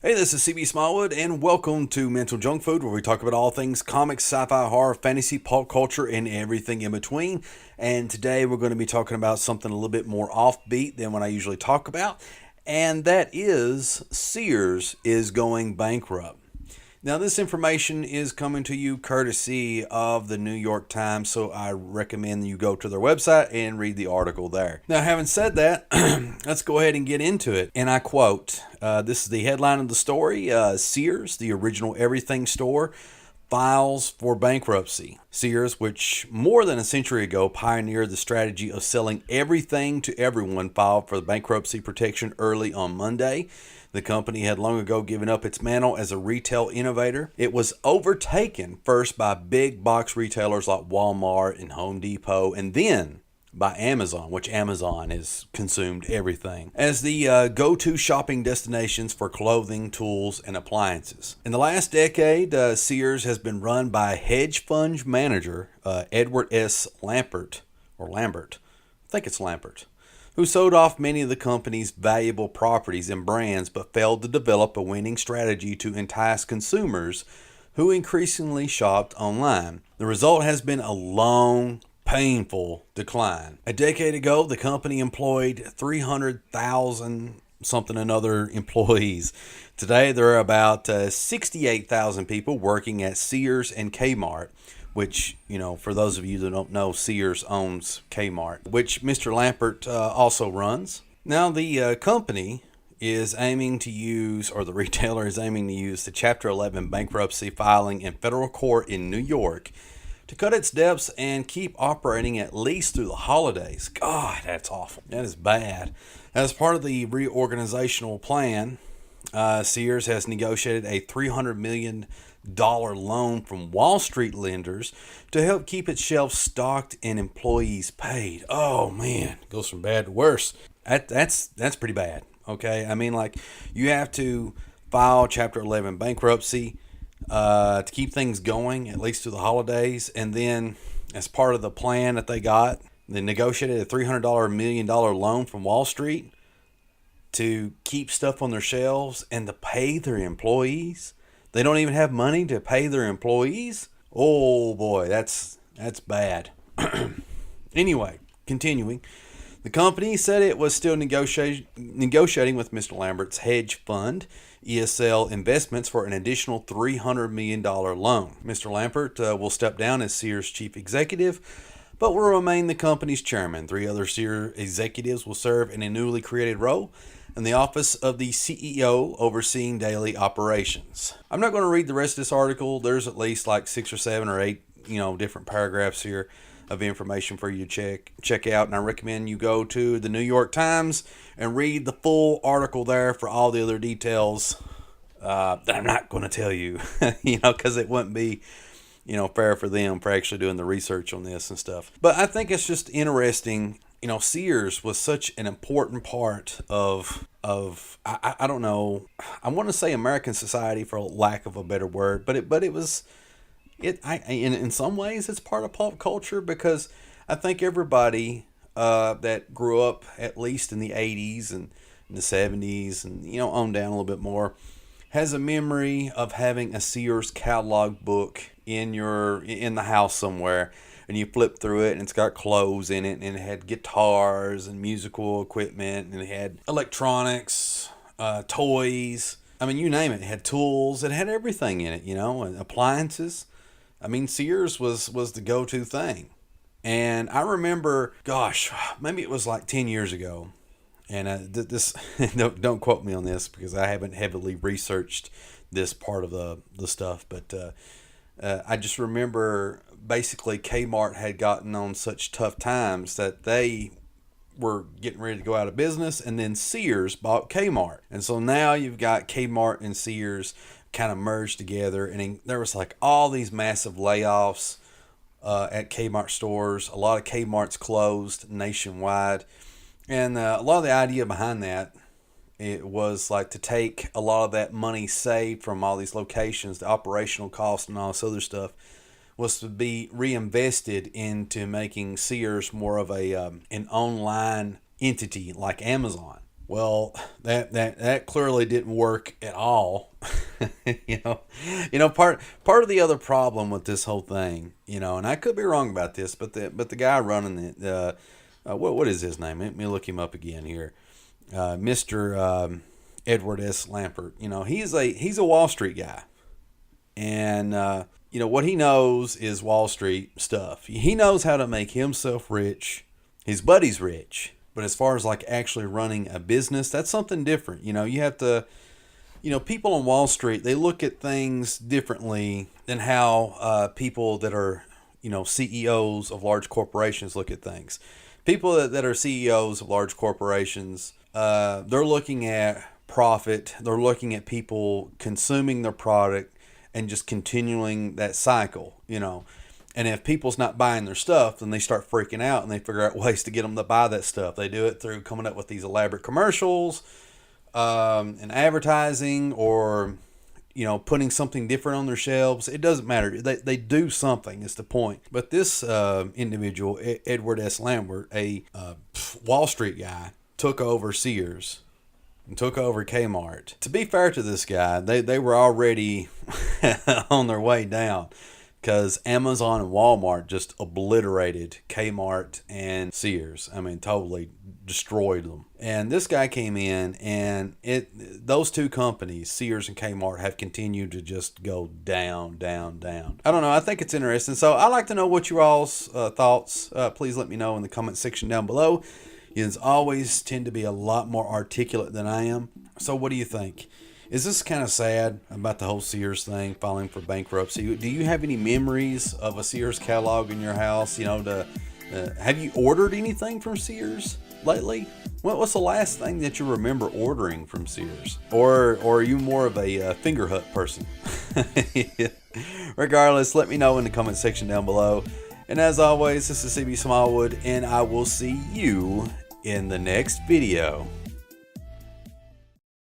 Hey, this is CB Smallwood, and welcome to Mental Junk Food, where we talk about all things comics, sci-fi, horror, fantasy, pop culture, and everything in between. And today we're going to be talking about something a little bit more offbeat than what I usually talk about, and that is Sears is going bankrupt. Now, this information is coming to you courtesy of the New York Times, so I recommend you go to their website and read the article there. Now, having said that, let's go ahead and get into it. And I quote, this is the headline of the story, Sears, the original everything store, files for bankruptcy. Sears, which more than a century ago pioneered the strategy of selling everything to everyone, filed for bankruptcy protection early on Monday. The company had long ago given up its mantle as a retail innovator. It was overtaken first by big box retailers like Walmart and Home Depot, and then by Amazon, which Amazon has consumed everything, as the go-to shopping destinations for clothing, tools, and appliances. In the last decade, Sears has been run by hedge fund manager Edward S. Lambert, I think it's Lambert, who sold off many of the company's valuable properties and brands but failed to develop a winning strategy to entice consumers who increasingly shopped online. The result has been a long, painful decline. A decade ago, the company employed 300,000 something and other employees. Today, there are about 68,000 people working at Sears and Kmart, which, for those of you that don't know, Sears owns Kmart, which Mr. Lampert also runs. Now, the company is aiming to use, or the retailer is aiming to use, the Chapter 11 bankruptcy filing in federal court in New York to cut its debts and keep operating at least through the holidays. God, that's awful. That is bad. As part of the reorganizational plan, Sears has negotiated a $300 million loan from Wall Street lenders to help keep its shelves stocked and employees paid. Oh man, it goes from bad to worse. That's pretty bad. Okay, I mean, like, you have to file Chapter 11 bankruptcy to keep things going at least through the holidays, and then as part of the plan that they got, they negotiated a $300 million loan from Wall Street to keep stuff on their shelves and to pay their employees. They don't even have money to pay their employees. Oh boy, that's bad. Anyway, continuing. The company said it was still negotiating with Mr. Lambert's hedge fund, ESL Investments, for an additional $300 million loan. Mr. Lambert will step down as Sears chief executive, but will remain the company's chairman. 3 other Sears executives will serve in a newly created role in the office of the CEO, overseeing daily operations. I'm not going to read the rest of this article. There's at least like 6 or 7 or 8, different paragraphs here of information for you to check out, and I recommend you go to the New York Times and read the full article there for all the other details that I'm not going to tell you, because it wouldn't be, fair for them for actually doing the research on this and stuff. But I think it's just interesting. Sears was such an important part of I don't know, I want to say American society for lack of a better word, but it was. In some ways, it's part of pop culture, because I think everybody that grew up at least in the 80s and in the 70s and, on down a little bit more, has a memory of having a Sears catalog book in the house somewhere, and you flip through it and it's got clothes in it, and it had guitars and musical equipment, and it had electronics, toys. I mean, you name it. It had tools. It had everything in it, and appliances. I mean, Sears was the go-to thing. And I remember, gosh, maybe it was like 10 years ago. And this don't quote me on this, because I haven't heavily researched this part of the stuff. But I just remember basically Kmart had gotten on such tough times that they were getting ready to go out of business, and then Sears bought Kmart. And so now you've got Kmart and Sears kind of merged together, and there was like all these massive layoffs at Kmart stores. A lot of Kmart's closed nationwide, and a lot of the idea behind that, it was like to take a lot of that money saved from all these locations, the operational costs and all this other stuff, was to be reinvested into making Sears more of an online entity like Amazon. Well, that clearly didn't work at all. you know, part of the other problem with this whole thing, and I could be wrong about this, but the guy running what is his name? Let me look him up again here. Mr. Edward S. Lampert. He's a Wall Street guy, and what he knows is Wall Street stuff. He knows how to make himself rich. His buddy's rich. But as far as like actually running a business, that's something different. You have to, people on Wall Street, they look at things differently than how people that are, CEOs of large corporations look at things. People that are CEOs of large corporations, they're looking at profit. They're looking at people consuming their product and just continuing that cycle, And if people's not buying their stuff, then they start freaking out and they figure out ways to get them to buy that stuff. They do it through coming up with these elaborate commercials and advertising, or, putting something different on their shelves. It doesn't matter. They do something is the point. But this individual, Edward S. Lambert, a Wall Street guy, took over Sears and took over Kmart. To be fair to this guy, they were already on their way down, because Amazon and Walmart just obliterated Kmart and Sears. I mean, totally destroyed them. And this guy came in, and those two companies, Sears and Kmart, have continued to just go down, down, down. I don't know. I think it's interesting. So I'd like to know what you all's thoughts. Please let me know in the comment section down below. You always tend to be a lot more articulate than I am. So what do you think? Is this kind of sad about the whole Sears thing, filing for bankruptcy? Do you have any memories of a Sears catalog in your house? Have you ordered anything from Sears lately? What's the last thing that you remember ordering from Sears? Or are you more of a finger hut person? Regardless, let me know in the comment section down below. And as always, this is CB Smallwood, and I will see you in the next video.